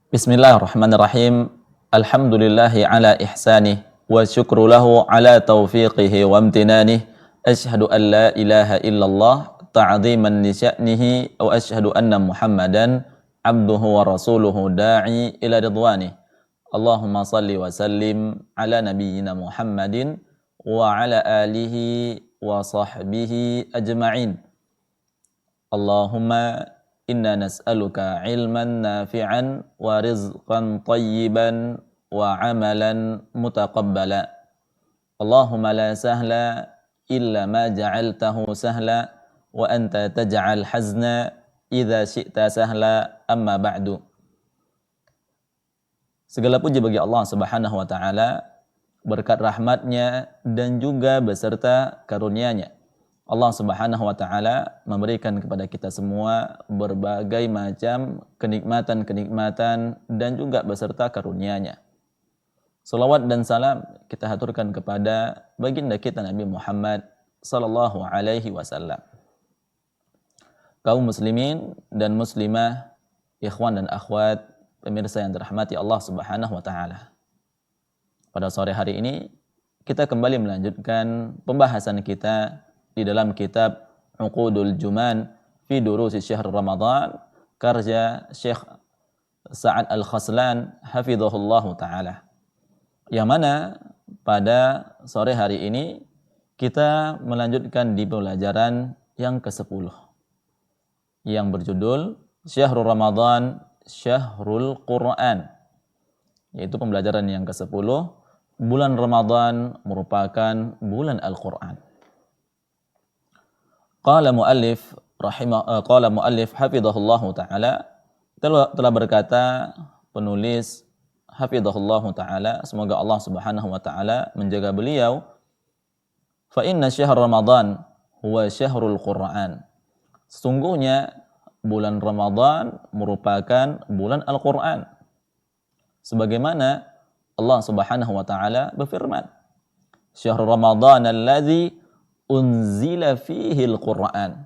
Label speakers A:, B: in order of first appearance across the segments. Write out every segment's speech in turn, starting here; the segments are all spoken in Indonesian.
A: Bismillahirrahmanirrahim. Alhamdulillahi ala ihsanih wa syukru lahu ala taufiqihi wa amtinanih. Asyhadu an la ilaha illallah ta'ziman li sya'nihi wa asyhadu anna Muhammadan abduhu wa rasuluhu da'i ila ridwanih. Allahumma salli wa sallim ala nabiyyina Muhammadin wa ala alihi wa sahbihi ajma'in. Allahumma inna nas'aluka ilman nafi'an wa rizqan tayyiban wa amalan mutaqabbala. Allahumma la sahla illa ma ja'altahu sahla wa anta taj'al hazna idza syi'ta sahla, amma ba'du. Segala puji bagi Allah Subhanahu wa taala, berkat rahmatnya dan juga beserta karunia-Nya. Allah Subhanahu wa taala memberikan kepada kita semua berbagai macam kenikmatan-kenikmatan dan juga beserta karunia-Nya. Salawat dan salam kita haturkan kepada baginda kita Nabi Muhammad sallallahu alaihi wasallam. Kaum muslimin dan muslimah, ikhwan dan akhwat, pemirsa yang dirahmati Allah Subhanahu wa taala. Pada sore hari ini kita kembali melanjutkan pembahasan kita di dalam kitab Uqudul Juman fi Durusi Syahr Ramadan karya Syekh Sa'ad Al-Khaslan hafizahullahu taala. Yang mana pada sore hari ini kita melanjutkan di pelajaran yang ke-10 yang berjudul Syahrul Ramadan Syahrul Quran, yaitu pembelajaran yang ke-10, bulan Ramadan merupakan bulan Al-Quran. Qala muallif hafizahullahu taala, telah berkata penulis hafizahullahu taala, semoga Allah Subhanahu wa taala menjaga beliau, fa inna syahr Ramadan huwa syahrul Quran. Sesungguhnya bulan Ramadan merupakan bulan Al-Quran. Sebagaimana Allah Subhanahu wa taala berfirman, syahrul Ramadan alladzi unzila fihi al-Qur'an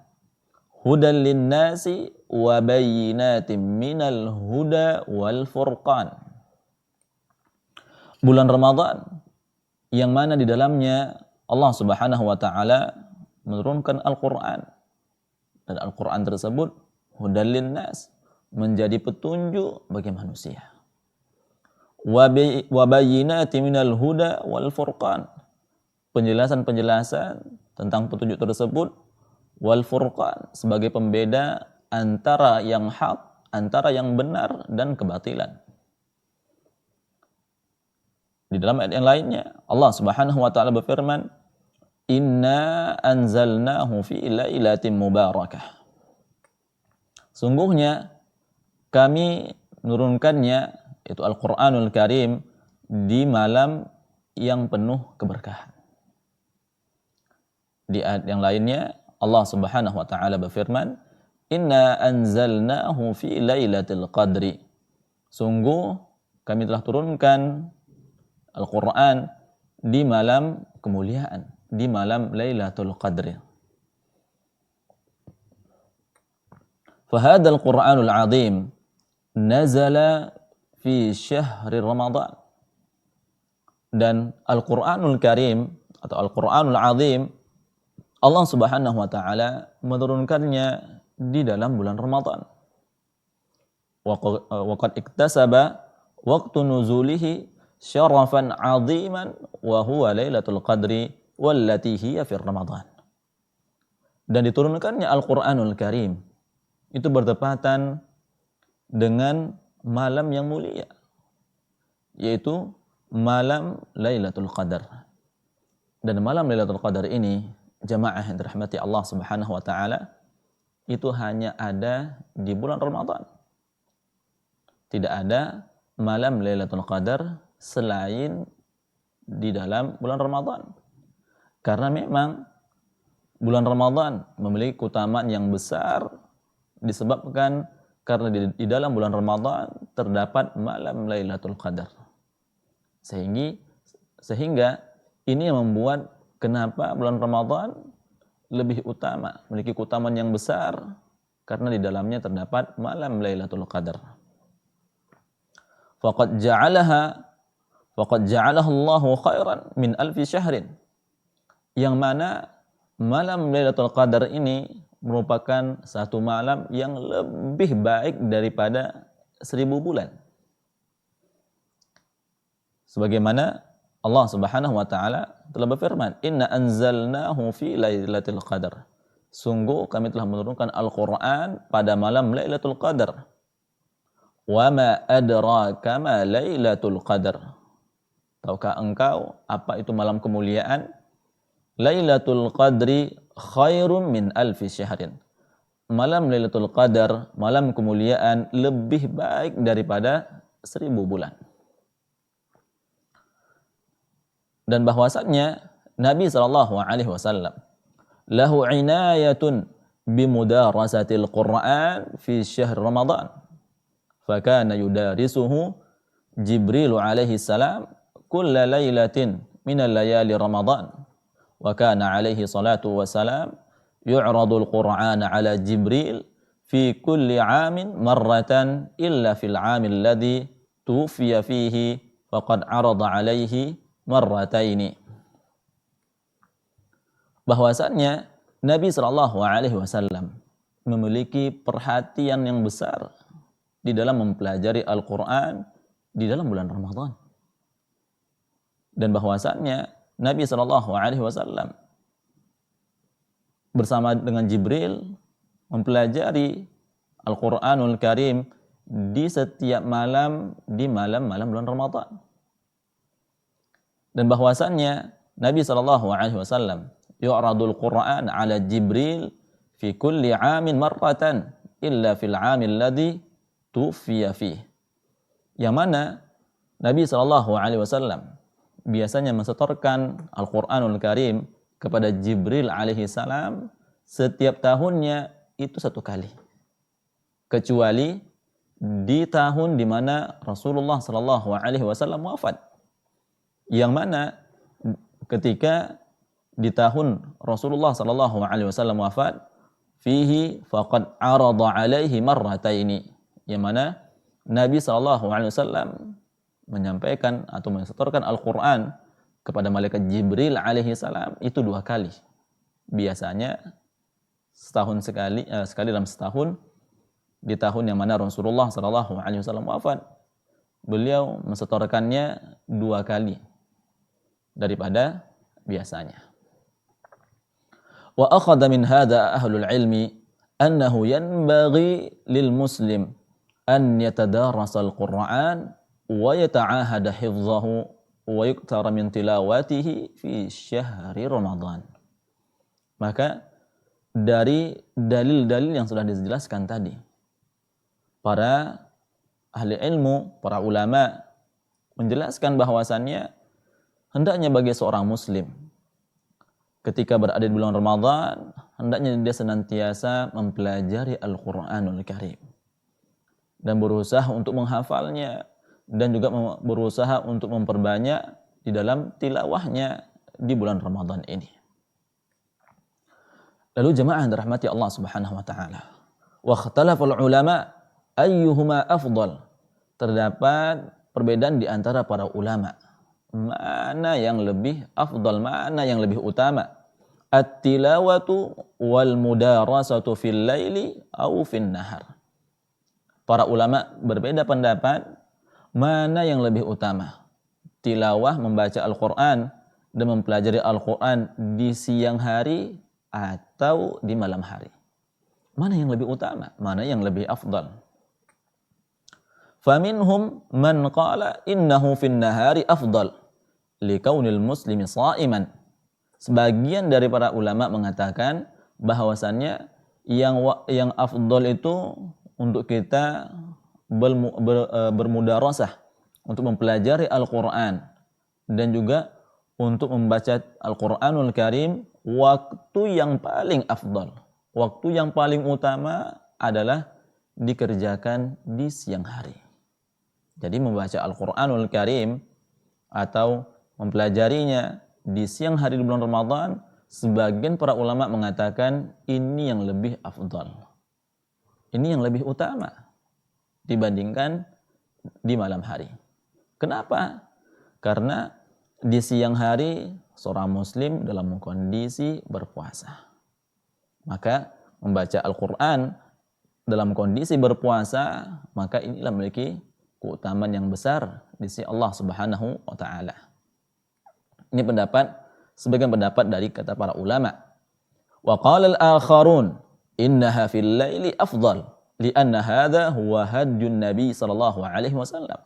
A: hudan lin-nasi wa bayyinatin minal huda wal furqan. Bulan Ramadan yang mana di dalamnya Allah Subhanahu wa taala menurunkan Al-Qur'an, dan Al-Qur'an tersebut hudan lin-nas, menjadi petunjuk bagi manusia. Wa bayyinatin minal huda wal furqan, penjelasan-penjelasan tentang petunjuk tersebut, wal furqan, sebagai pembeda antara yang hak, antara yang benar dan kebatilan. Di dalam ayat yang lainnya Allah Subhanahu wa taala berfirman, inna anzalnahu fi lailatin mubarakah. Sungguhnya kami menurunkannya, yaitu Al-Qur'anul Karim, di malam yang penuh keberkahan. Di ayat yang lainnya Allah Subhanahu wa taala berfirman, inna anzalnahu fi lailatul qadri. Sungguh kami telah turunkan Al-Qur'an di malam kemuliaan, di malam Lailatul Qadri. Fahadha al-Qur'anul 'azim nazala fi syahri Ramadan. Dan Al-Qur'anul Karim atau Al-Qur'anul 'azim Allah Subhanahu wa taala menurunkannya di dalam bulan Ramadan. Wa qad iktasaba waqtu nuzulihi syarafan 'aziman wa huwa Lailatul Qadri wallati hiya fi Ramadan. Dan diturunkannya Al-Qur'anul Karim itu bertepatan dengan malam yang mulia, yaitu malam Lailatul Qadar. Dan malam Lailatul Qadar ini, jamaah yang dirahmati Allah Subhanahu wa taala, itu hanya ada di bulan Ramadan. Tidak ada malam Lailatul Qadar selain di dalam bulan Ramadan. Karena memang bulan Ramadan memiliki keutamaan yang besar disebabkan karena di dalam bulan Ramadan terdapat malam Lailatul Qadar. Sehingga ini yang membuat kenapa bulan Ramadan lebih utama, memiliki keutamaan yang besar karena di dalamnya terdapat malam Lailatul Qadar. faqad ja'alaha Allahu khairan min alfi syahrin. Yang mana malam Lailatul Qadar ini merupakan satu malam yang lebih baik daripada 1000 bulan. Sebagaimana Allah Subhanahu wa taala telah berfirman, "Inna anzalnahu fi Lailatul Qadar." Sungguh kami telah menurunkan Al-Qur'an pada malam Lailatul Qadar. Wa ma adraka ma Lailatul Qadar. Tahukah engkau apa itu malam kemuliaan? Lailatul Qadri khairun min alfi syahrin. Malam Lailatul Qadar, malam kemuliaan lebih baik daripada 1000 bulan. Dan bahwasannya Nabi SAW lahu inayatun bimudarasatil Qur'an fi syahr Ramadan. Fakana yudarisuhu Jibril alaihi salam kulla laylatin minal layali Ramadan. Wa kana alaihi salatu wassalam yu'radul Qur'ana ala Jibril fi kulli 'amin marratan illa fil 'amil ladzi tuwfiya fihi faqad 'arada alaihi marrataini. Bahwasannya Nabi SAW memiliki perhatian yang besar di dalam mempelajari Al-Quran di dalam bulan Ramadan. Dan bahwasannya Nabi SAW bersama dengan Jibril mempelajari Al-Quranul Karim di setiap malam di malam-malam bulan Ramadan. Dan bahwasannya Nabi SAW yu'radul Qur'an ala Jibril fi kulli 'amin marratan illa fil 'amil ladzi tufiya fih. Yang mana Nabi SAW biasanya mensetorkan Al-Quranul Karim kepada Jibril alaihi salam setiap tahunnya itu 1 kali. Kecuali di tahun di mana Rasulullah SAW wafat. Yang mana ketika di tahun Rasulullah SAW wafat, fihi faqad arada alaihi marrataini. Yang mana Nabi SAW menyampaikan atau mensetorkan Al-Quran kepada malaikat Jibril alaihi salam itu 2 kali. Biasanya setahun sekali dalam setahun, di tahun yang mana Rasulullah SAW wafat, beliau mensetorkannya 2 kali daripada biasanya. Wa akhadha min hadha ahlul ilmi annahu yanbaghi lil muslim an yatadarasa al-Qur'an wa yata'ahada hifzahu wa yuktara min tilawatihi fi syahri Ramadan. Maka dari dalil-dalil yang sudah dijelaskan tadi, para ahli ilmu, para ulama menjelaskan bahwasannya hendaknya bagi seorang muslim ketika berada di bulan Ramadan, hendaknya dia senantiasa mempelajari Al-Quranul Karim dan berusaha untuk menghafalnya dan juga berusaha untuk memperbanyak di dalam tilawahnya di bulan Ramadan ini. Lalu jemaah yang dirahmati Allah Subhanahu wa taala, wa ikhtalafal ulama ayyuhuma afdal. Terdapat perbedaan di antara para ulama, mana yang lebih afdal, mana yang lebih utama, at-tilawatu wal mudarasatu fil laili au fin nahar. Para ulama berbeda pendapat mana yang lebih utama, tilawah membaca Al-Quran dan mempelajari Al-Quran di siang hari atau di malam hari. Mana yang lebih utama, mana yang lebih afdal. Faminhum man qala innahu fin nahari afdal likaunil muslimi sha'iman. Sebagian dari para ulama mengatakan bahwasannya yang afdal itu untuk kita bermudarasah, untuk mempelajari Al-Quran dan juga untuk membaca Al-Quranul Karim, waktu yang paling afdal, waktu yang paling utama adalah dikerjakan di siang hari. Jadi membaca Al-Quranul Karim atau mempelajarinya di siang hari di bulan Ramadan, sebagian para ulama mengatakan ini yang lebih afdal, ini yang lebih utama dibandingkan di malam hari. Kenapa? Karena di siang hari seorang muslim dalam kondisi berpuasa. Maka membaca Al-Quran dalam kondisi berpuasa, maka inilah memiliki keutamaan yang besar di sisi Allah Subhanahu wa taala. Ini sebagian pendapat dari kata para ulama. Wa qala al-akharun innaha fil laili afdal lianna hadha huwa hadyun Nabi sallallahu alaihi wasallam.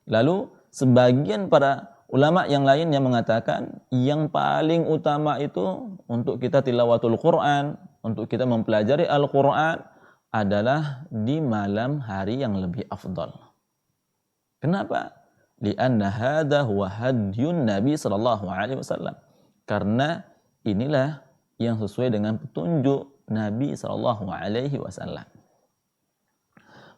A: Lalu sebagian para ulama yang lain yang mengatakan yang paling utama itu untuk kita tilawatul Quran, untuk kita mempelajari Al-Quran adalah di malam hari yang lebih afdal. Kenapa? Lianna hadha huwa hadyun Nabi sallallahu alaihi wasallam. Karena inilah yang sesuai dengan petunjuk Nabi sallallahu alaihi wasallam.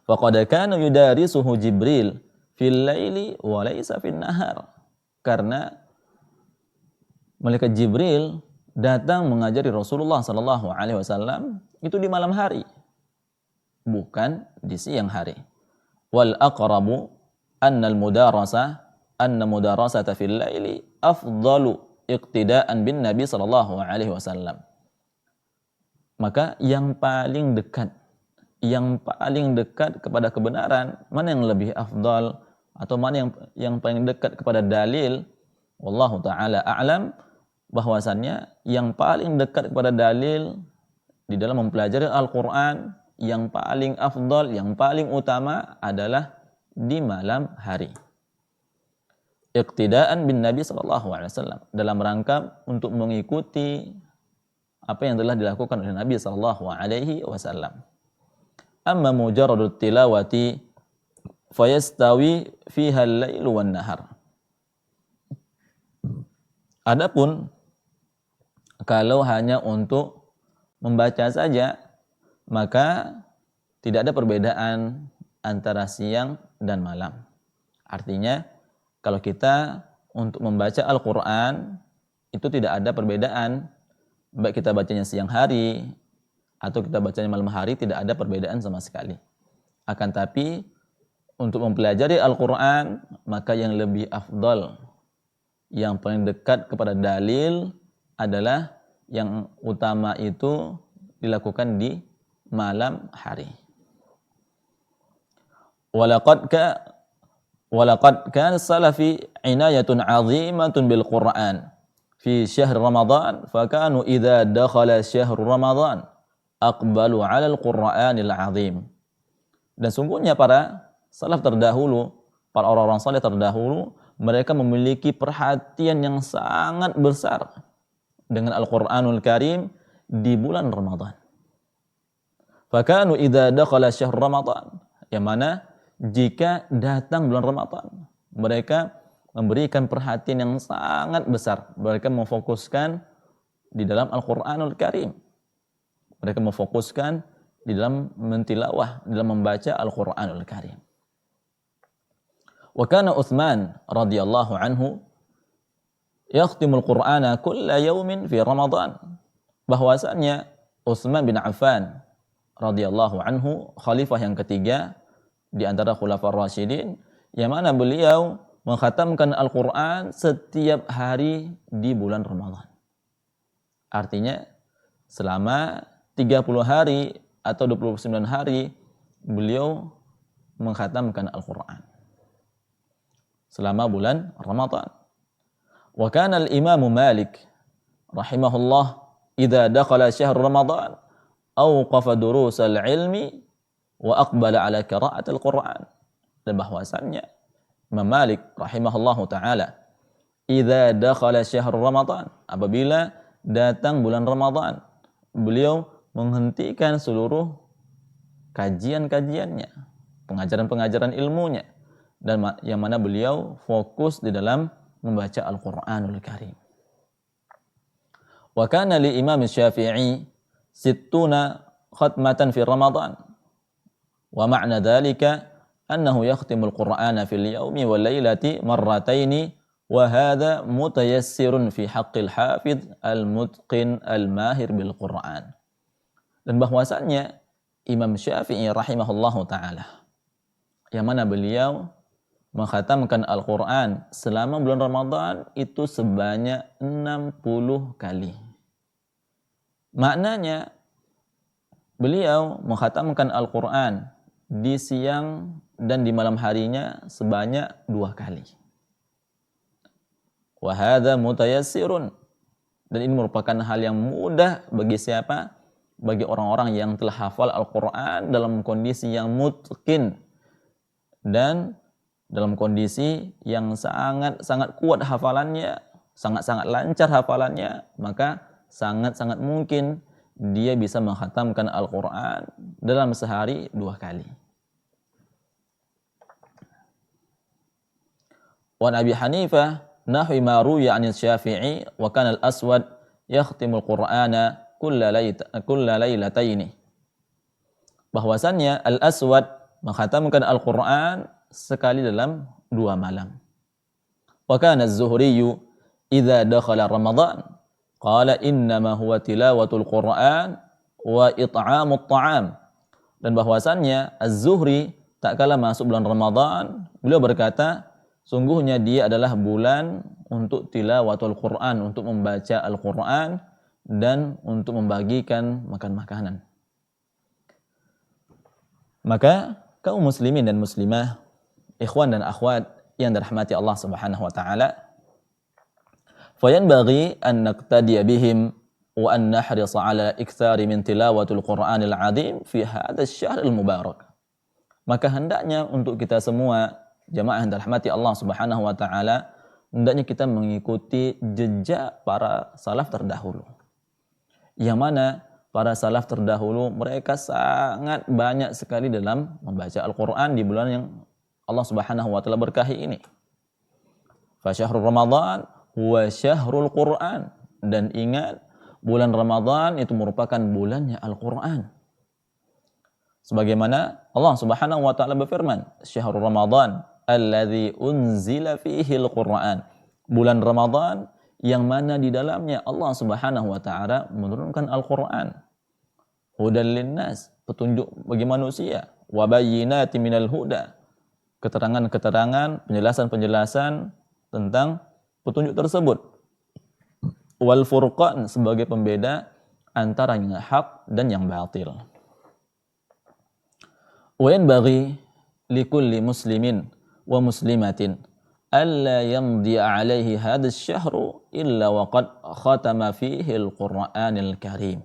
A: Faqad kana yudarisuhu Jibril fil laili wa laysa fin nahar. Karena malaikat Jibril datang mengajari Rasulullah sallallahu alaihi wasallam itu di malam hari, bukan di siang hari. Wal aqrabu anna mudarasata fil laili afdalu iqtidaan bin Nabi sallallahu alaihi wasallam. Maka yang paling dekat kepada kebenaran, mana yang lebih afdal atau mana yang paling dekat kepada dalil, wallahu taala a'lam, bahwasannya yang paling dekat kepada dalil di dalam mempelajari Al-Qur'an, yang paling afdal, yang paling utama adalah di malam hari. Iqtidaan bin Nabi sallallahu alaihi wasallam, dalam rangka untuk mengikuti apa yang telah dilakukan oleh Nabi sallallahu alaihi wasallam. Amma mujarradut tilawati fayastawi fiha al-lailu wan nahar. Adapun kalau hanya untuk membaca saja, maka tidak ada perbedaan antara siang dan malam. Artinya kalau kita untuk membaca Al-Quran itu tidak ada perbedaan, baik kita bacanya siang hari atau kita bacanya malam hari, tidak ada perbedaan sama sekali. Akan tapi untuk mempelajari Al-Quran, maka yang lebih afdal, yang paling dekat kepada dalil adalah yang utama itu dilakukan di malam hari. Walaqad kana salafi inayatun 'azimatun bil Qur'an fi syahr Ramadan, fakanu idza dakhala syahr Ramadan aqbalu 'ala al-Qur'anil 'azim. Dan sungguhnya para salaf terdahulu, para orang-orang saleh terdahulu, mereka memiliki perhatian yang sangat besar dengan Al-Qur'anul Karim di bulan Ramadan. Fakanu idza dakhala syahr Ramadan, yang mana jika datang bulan Ramadan, mereka memberikan perhatian yang sangat besar. Mereka memfokuskan di dalam Al-Qur'anul Karim. Mereka memfokuskan di dalam mentilawah, di dalam membaca Al-Qur'anul Karim. Wa kana Utsman radhiyallahu anhu yakhtimul Qur'ana kulla yawmin fi Ramadan. Bahwasanya Utsman bin Affan radhiyallahu anhu, khalifah yang ketiga di antara khulafar rasyidin, yang mana beliau mengkhatamkan Al-Qur'an setiap hari di bulan Ramadan. Artinya selama 30 hari atau 29 hari beliau mengkhatamkan Al-Qur'an selama bulan Ramadan. Wa kana al-Imam Malik rahimahullah idza dakhala syahr Ramadan awqafa durusal ilmi wa aqbala ala qira'atil Qur'an. Dan bahwasannya Imam Malik rahimahullahu taala idza dakhala syahr Ramadan, apabila datang bulan Ramadan, beliau menghentikan seluruh kajian-kajiannya, pengajaran-pengajaran ilmunya, dan yang mana beliau fokus di dalam membaca Al-Qur'anul Karim. Wa kana li Imam Syafi'i 60 khatmatan fi Ramadan. Wa ma'na dhalika annahu yakhtimul Qur'ana fil yawmi wal lailati marrataini, wa hadha mutayassirun fi haqqil hafidh al-mutqin al-mahir bil Qur'an. Dan bahwasannya Imam Syafi'i rahimahullahu taala yang mana beliau mengkhatamkan Al-Quran selama bulan Ramadan itu sebanyak 60 kali. Maknanya beliau mengkhatamkan Al-Quran di siang dan di malam harinya sebanyak 2 kali. Wa hadza mutayassirun, dan ini merupakan hal yang mudah bagi siapa? Bagi orang-orang yang telah hafal Al-Quran dalam kondisi yang mutqin dan dalam kondisi yang sangat kuat hafalannya, sangat lancar hafalannya, maka sangat mungkin dia bisa mengkhatamkan Al-Quran dalam sehari 2 kali. Wa Abi Hanifah nahwi ma ruya 'an Syafi'i wa kana al-Aswad yakhtimul Qur'ana kulla lailataini. Bahwasannya Al-Aswad mengkhatamkan Al-Quran sekali dalam 2 malam. Wa kana Az-Zuhri idza dakhala Ramadan qala innama huwa tilawatul Qur'an wa it'amut ta'am. Dan bahwasannya Az-Zuhri tak kala masuk bulan Ramadan, beliau berkata, sungguhnya dia adalah bulan untuk tilawatul Qur'an, untuk membaca Al-Qur'an dan untuk membagikan makan makanan. Maka kaum muslimin dan muslimah, ikhwan dan akhwat yang dirahmati Allah Subhanahu wa taala, fayanbaghi an naqtadiya bihim wa an nahrisa ala iktsari min tilawatil Qur'anil 'azim fi hadzal syahril mubarak. Maka hendaknya untuk kita semua jamaah yang dirahmati Allah Subhanahu wa taala, hendaknya kita mengikuti jejak para salaf terdahulu. Yang mana para salaf terdahulu mereka sangat banyak sekali dalam membaca Al-Qur'an di bulan yang Allah Subhanahu wa taala berkahi ini. Fa syahrul Ramadan huwa syahrul Qur'an, dan ingat bulan Ramadan itu merupakan bulannya Al-Qur'an. Sebagaimana Allah Subhanahu wa taala berfirman, syahrul Ramadan alladzi unzila fihi al-Qur'an. Bulan Ramadan yang mana di dalamnya Allah Subhanahu wa taala menurunkan Al-Qur'an. Hudan linnas, petunjuk bagi manusia, wa bayyinatin minal huda, keterangan-keterangan, penjelasan-penjelasan tentang petunjuk tersebut. Wal furqan, sebagai pembeda antara yang hak dan yang batil. Wa yanbaghi likulli muslimin wa muslimatin alla yamdi alaihi hadzal syahru illa waqad khatama fihi al-Qur'anil Karim.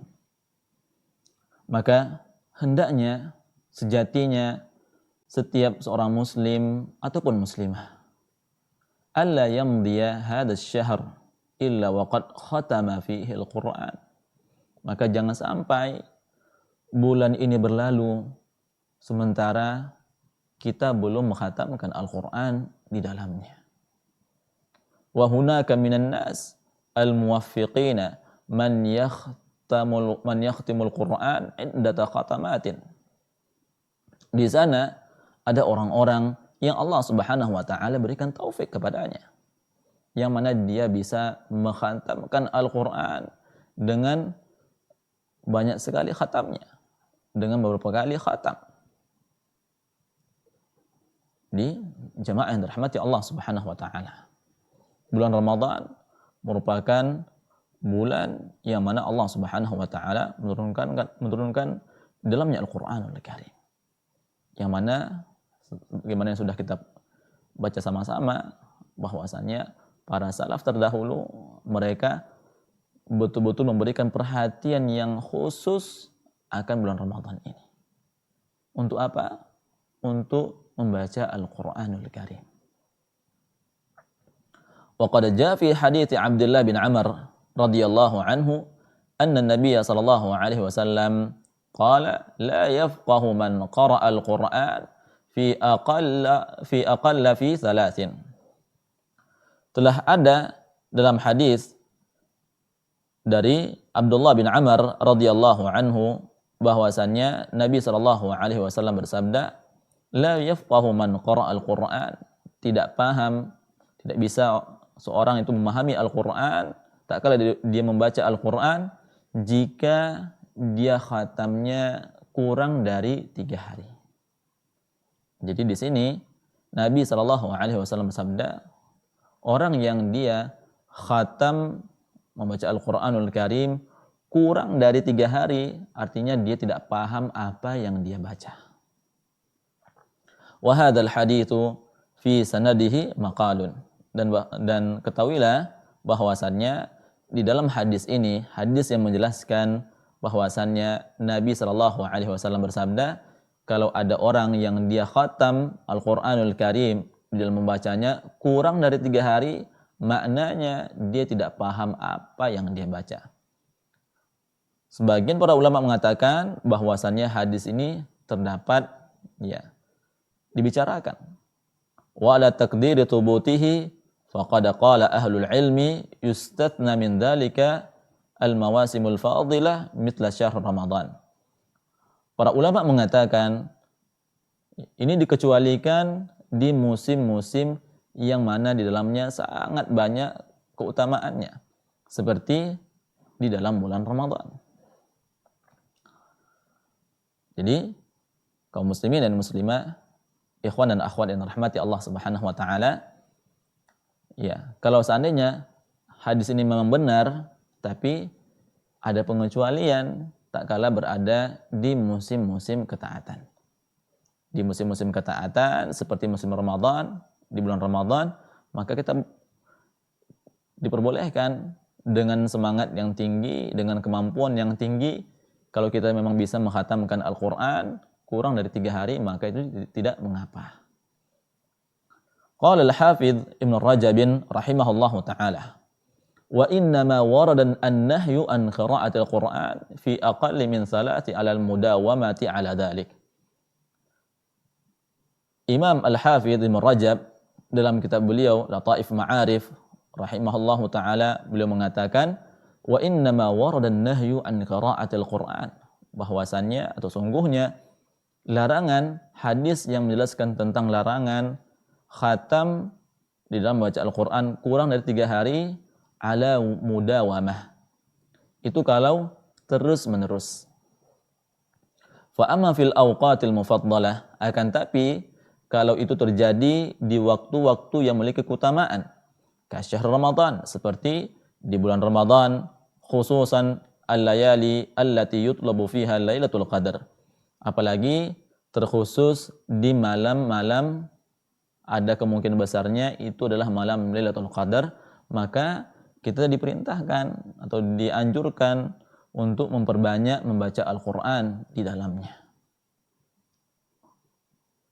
A: Maka hendaknya, sejatinya setiap seorang muslim ataupun muslimah alla yamdiya hadzal syahr illa waqad khatama fihi al-Qur'an. Maka jangan sampai bulan ini berlalu sementara kita belum mengkhatamkan Al-Qur'an di dalamnya. Wa hunaka minan nas al-muwaffiqina man yakhtimul Qur'an indata khatamatin. Di sana ada orang-orang yang Allah Subhanahu wa taala berikan taufik kepadanya, yang mana dia bisa mengkhatamkan Al-Qur'an dengan banyak sekali khatamnya, dengan beberapa kali khatam. Di jamaah yang dirahmati Allah Subhanahu wa taala, bulan Ramadan merupakan bulan yang mana Allah Subhanahu wa taala menurunkan dalamnya Al-Qur'anul Karim. Yang mana bagaimana yang sudah kita baca sama-sama, bahwasannya para salaf terdahulu mereka betul-betul memberikan perhatian yang khusus akan bulan Ramadan ini. Untuk apa? Untuk membaca Al-Qur'anul Karim. Wa qad jaa fi hadits Abdullah bin Amr radhiyallahu anhu anna an-nabiy sallallahu alaihi wasallam qala la yafqahu man qara'a al-Qur'an fi aqalla fi thalathin. Telah ada dalam hadis dari Abdullah bin Amr radhiyallahu anhu bahwasannya Nabi sallallahu alaihi wasallam bersabda, la yafqahu man qara'a al-Qur'an, tidak paham, tidak bisa seorang itu memahami Al-Qur'an tak kala dia membaca Al-Qur'an jika dia khatamnya kurang dari 3 hari. Jadi di sini Nabi SAW bersabda, orang yang dia khatam membaca Al-Quranul Karim kurang dari 3 hari, artinya dia tidak paham apa yang dia baca. Wa hadzal haditsu fi sanadihi maqalun. Dan ketahuilah bahwasannya di dalam hadis ini, hadis yang menjelaskan bahwasannya Nabi SAW bersabda, kalau ada orang yang dia khatam Al-Quranul Karim di dalam membacanya kurang dari 3 hari, maknanya dia tidak paham apa yang dia baca. Sebagian para ulama mengatakan bahwasannya hadis ini terdapat dibicarakan. Wa la taqdiri thubutihi faqad qala ahlul ilmi yustatna min dzalika al-mawasimul fadilah mithla syahr Ramadan. Para ulama mengatakan ini dikecualikan di musim-musim yang mana di dalamnya sangat banyak keutamaannya, seperti di dalam bulan Ramadan. Jadi kaum muslimin dan muslimah, ikhwan dan akhwat yang rahmati Allah Subhanahu wa taala, kalau seandainya hadis ini memang benar, tapi ada pengecualian tak kala berada di musim-musim ketaatan. Di musim-musim ketaatan seperti musim Ramadan, di bulan Ramadan, maka kita diperbolehkan dengan semangat yang tinggi, dengan kemampuan yang tinggi, kalau kita memang bisa menghatamkan Al-Quran kurang dari 3 hari, maka itu tidak mengapa. Qala al-Hafidh Ibn Rajab rahimahullahu ta'ala, wa innama warada an-nahyu an qira'atil Qur'an fi aqalli min salati 'ala al-mudawamati 'ala dhalik. Imam Al-Hafidh Ibn Rajab dalam kitab beliau Lataif Ma'arif rahimahullahu ta'ala, beliau mengatakan wa innama warada an-nahyu an qira'atil Qur'an, bahwasannya atau sungguhnya larangan, hadis yang menjelaskan tentang larangan khatam di dalam membaca Al-Quran kurang dari 3 hari ala mudawamah, itu kalau terus menerus. Fa amma fil awqatil mufaddalah, akan tapi kalau itu terjadi di waktu-waktu yang memiliki keutamaan, kasyahr Ramadan, seperti di bulan Ramadan, khususan al-layali allati yutlabu fiha Lailatul Qadar, apalagi terkhusus di malam-malam ada kemungkinan besarnya itu adalah malam Lailatul Qadar, maka kita diperintahkan atau dianjurkan untuk memperbanyak membaca Al-Quran di dalamnya.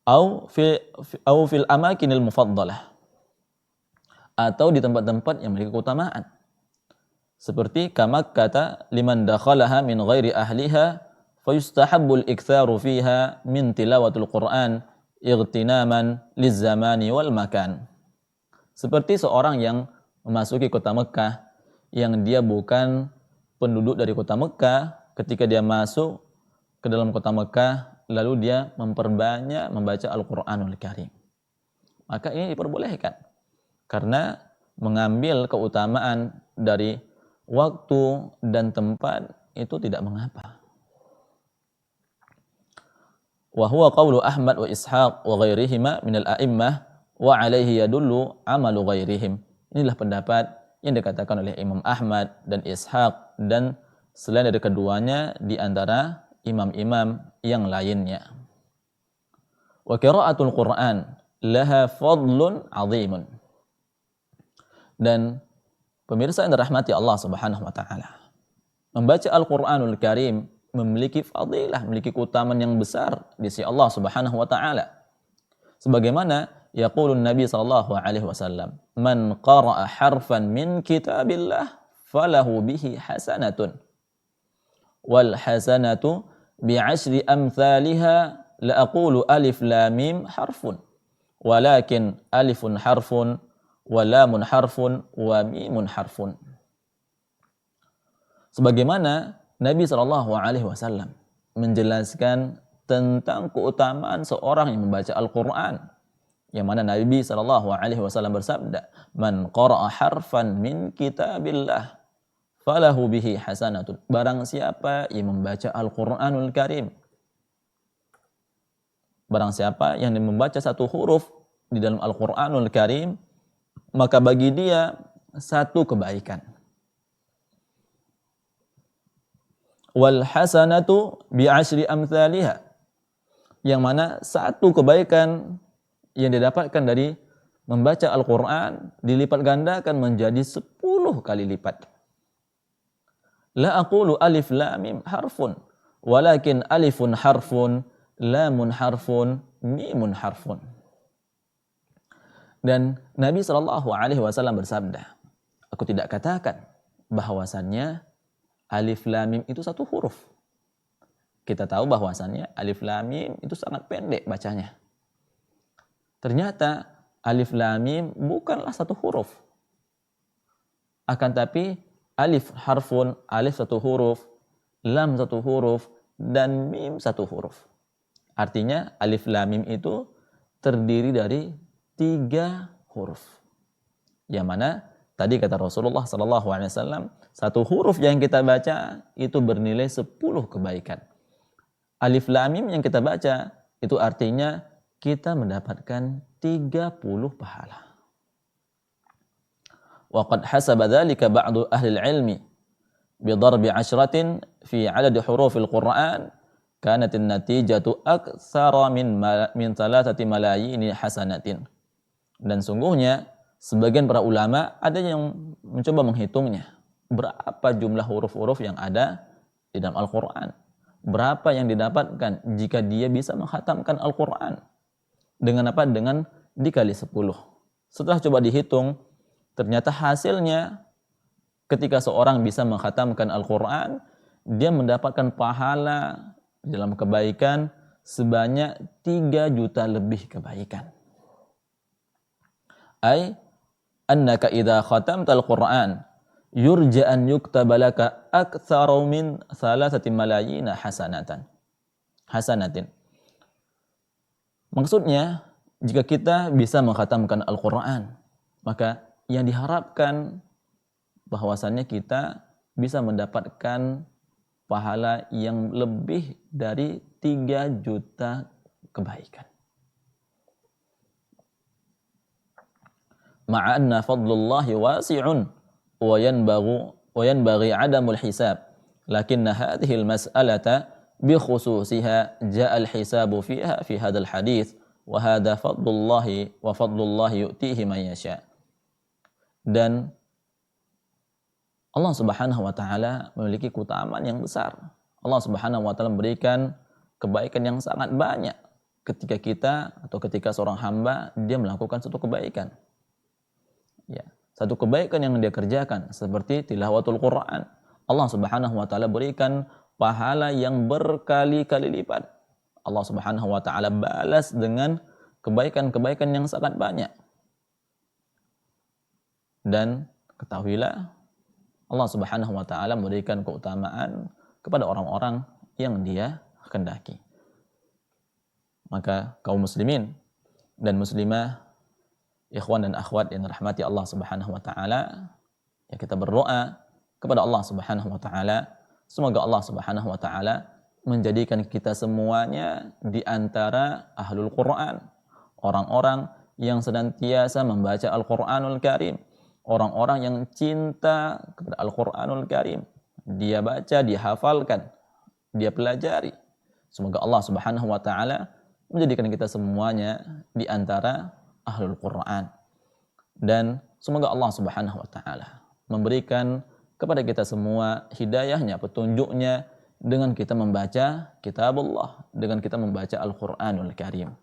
A: Au fil amakinil mufaddalah, atau di tempat-tempat yang memiliki keutamaan, seperti kamak kata liman dakhalaha min ghairi ahliha fayustahabbul iktsaru fiha min tilawatul Qur'an igtinaman lizzamani wal makan. Seperti seorang yang memasuki kota Mekah yang dia bukan penduduk dari kota Mekah, ketika dia masuk ke dalam kota Mekah lalu dia memperbanyak membaca Al-Qur'anul Karim, maka ini diperbolehkan karena mengambil keutamaan dari waktu dan tempat itu tidak mengapa. Wa huwa qawlu Ahmad wa Ishaq wa ghairihima minal a'immah wa alaihi yadullu amalu ghairihim. Inilah pendapat yang dikatakan oleh Imam Ahmad dan Ishaq dan selain dari keduanya di antara imam-imam yang lainnya. Wa qira'atul Qur'an laha fadlun 'azimun. Dan pemirsa yang dirahmati Allah Subhanahu wa taala, membaca Al-Qur'anul Karim memiliki fadilah, memiliki keutamaan yang besar di sisi Allah Subhanahu wa taala. Sebagaimana yaqulun Nabi sallallahu alaihi wasallam, "Man qara'a harfan min kitabillah falahu bihi hasanatun. Wal hasanatu bi'ashri amthaliha la aqulu alif lam mim harfun, walakin alifun harfun wa lamun harfun wa mimun harfun." Sebagaimana Nabi SAW menjelaskan tentang keutamaan seorang yang membaca Al-Quran, yang mana Nabi SAW bersabda, "Man qara'a harfan min kitabillah falahu bihi hasanatun." Barang siapa yang membaca Al-Quranul Karim Barang siapa yang membaca satu huruf di dalam Al-Qur'anul Karim, maka bagi dia satu kebaikan. Wal hasanatu bi asyri amsalihha. Yang mana satu kebaikan yang didapatkan dari membaca Al-Qur'an dilipat gandakan menjadi 10 kali lipat. La aqulu alif lam mim harfun, walakin alifun harfun, lamun harfun, mimun harfun. Dan Nabi SAW bersabda, aku tidak katakan bahwasannya alif lam mim itu satu huruf. Kita tahu bahwasannya alif lam mim itu sangat pendek bacanya. Ternyata alif lam mim bukanlah satu huruf. Akan tapi alif harfun, alif satu huruf, lam satu huruf, dan mim satu huruf. Artinya alif lam mim itu terdiri dari 3 huruf. Yang mana tadi kata Rasulullah SAW, satu huruf yang kita baca itu bernilai 10 kebaikan. Alif lam mim yang kita baca itu artinya kita mendapatkan 30 pahala. Wa qad hasaba dzalika ba'du ahli al-'ilmi bi darbi 'ashratin fi 'adad hurufil Qur'an kanat an-natijatu aktsara min 3 malayini hasanatin. Dan sungguhnya sebagian para ulama ada yang mencoba menghitungnya berapa jumlah huruf-huruf yang ada di dalam Al-Qur'an. Berapa yang didapatkan jika dia bisa menghatamkan Al-Qur'an. Dengan apa? Dengan dikali 10. Setelah coba dihitung, ternyata hasilnya ketika seorang bisa menghatamkan Al-Qur'an, dia mendapatkan pahala dalam kebaikan sebanyak 3 juta lebih kebaikan. Ai annaka idza khatamtal Qur'an yurja an yuktaba laka aktsaru min 3 malayina hasanatin. Maksudnya, jika kita bisa menghatamkan Al-Qur'an, maka yang diharapkan bahwasannya kita bisa mendapatkan pahala yang lebih dari 3 juta kebaikan. Ma'anna fadlullahi wasi'un wa yanbaghi 'adamul hisab. Lakinna hadhihi al-mas'alata bi khususiha ja'a al-hisabu fiha fi hadzal hadits wa hadza fadlullahi yu'tihi man yasha. Dan Allah Subhanahu wa taala memiliki keutamaan yang besar. Allah Subhanahu wa taala memberikan kebaikan yang sangat banyak ketika kita atau ketika seorang hamba dia melakukan suatu kebaikan. Ya, satu kebaikan yang dia kerjakan seperti tilawatul Quran. Allah Subhanahu wa taala berikan pahala yang berkali-kali lipat. Allah Subhanahu wa taala balas dengan kebaikan-kebaikan yang sangat banyak. Dan ketahuilah Allah Subhanahu wa taala memberikan keutamaan kepada orang-orang yang dia kehendaki. Maka kaum muslimin dan muslimah, ikhwan dan akhwat yang dirahmati Allah Subhanahu wa taala, ya kita berdoa kepada Allah Subhanahu wa taala, semoga Allah Subhanahu wa taala menjadikan kita semuanya di antara ahlul Quran, orang-orang yang senantiasa membaca Al-Qur'anul Karim, orang-orang yang cinta kepada Al-Qur'anul Karim. Dia baca, dia hafalkan, dia pelajari. Semoga Allah Subhanahu wa taala menjadikan kita semuanya di antara ahlul Quran. Dan semoga Allah Subhanahu wa taala memberikan kepada kita semua hidayahnya, petunjuknya dengan kita membaca kitabullah, dengan kita membaca Al-Qur'anul Karim.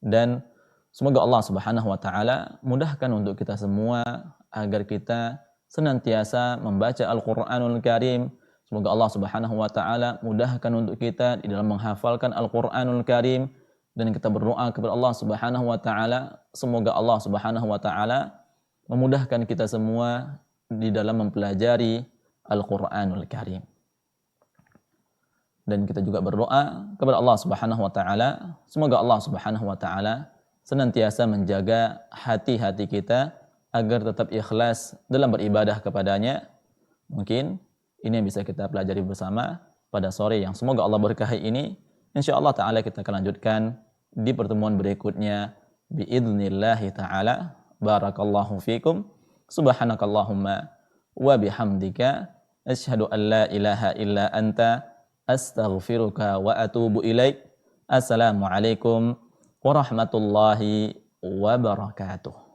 A: Dan semoga Allah Subhanahu wa taala mudahkan untuk kita semua agar kita senantiasa membaca Al-Qur'anul Karim. Semoga Allah Subhanahu wa taala mudahkan untuk kita di dalam menghafalkan Al-Qur'anul Karim, dan kita berdoa kepada Allah Subhanahu wa taala semoga Allah Subhanahu wa taala memudahkan kita semua di dalam mempelajari Al-Qur'anul Karim. Dan kita juga berdoa kepada Allah Subhanahu wa taala semoga Allah Subhanahu wa taala senantiasa menjaga hati-hati kita agar tetap ikhlas dalam beribadah kepadanya. Mungkin ini yang bisa kita pelajari bersama pada sore yang semoga Allah berkahi ini. Insyaallah taala kita akan lanjutkan di pertemuan berikutnya biidznillah taala. Barakallahu fikum. Subhanakallahumma wa bihamdika asyhadu an la ilaha illa anta astaghfiruka wa atubu ilaik. Assalamualaikum warahmatullahi wabarakatuh.